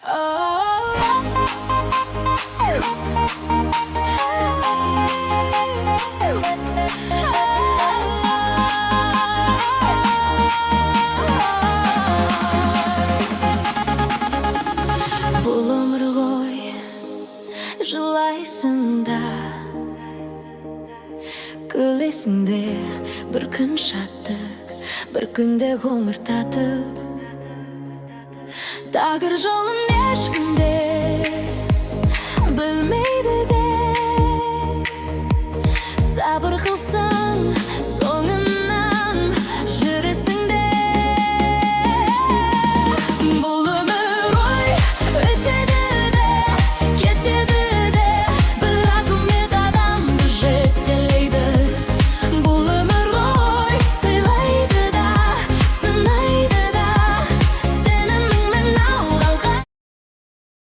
Бұл өмір ғой жылайсың да күлесің де, бір күн шаттық, бір күнде ғұмыр татып. Тағдыр жолын ешкім де білмейді де, сабыр қылсаң